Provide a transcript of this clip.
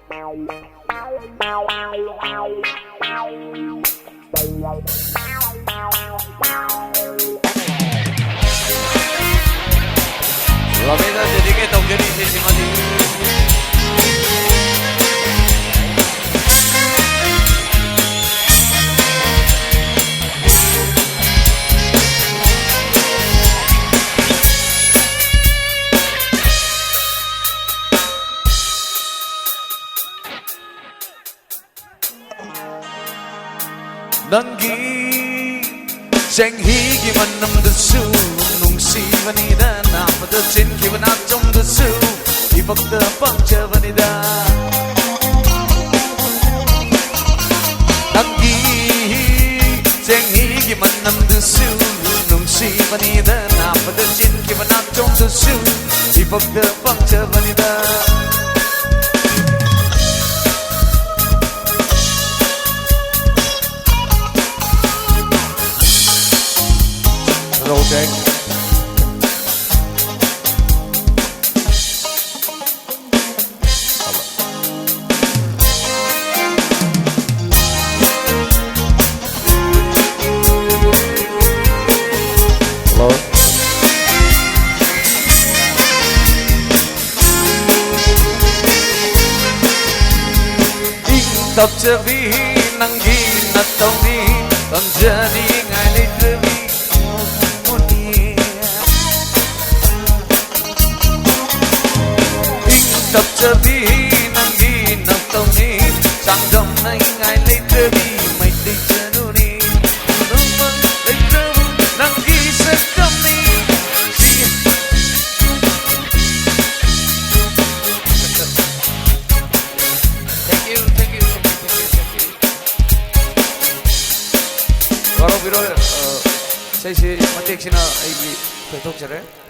Và bây giờ thì cái tổng chương trình xin mời 생희기만 남듯수 농시반이다 나보다 진기만 앞좀듯수 이복다 뻥쳐반이다 생희기만 남듯수 농시반이다 나보다 진기만 앞좀듯수 이복다 뻥쳐반이다 Project. Hello. Tập cho vi năng ghi nát tông đi còn giờ đi ngày lên tư vi tập cho vi năng đi nát tông đi sang dòng này ngày lên tư vi mày đi chơi nu đi nông mân lên tư năng ghi sẽ tâm đi Thank you. 바로 비로 3시 마틱시나 아이기 배독자를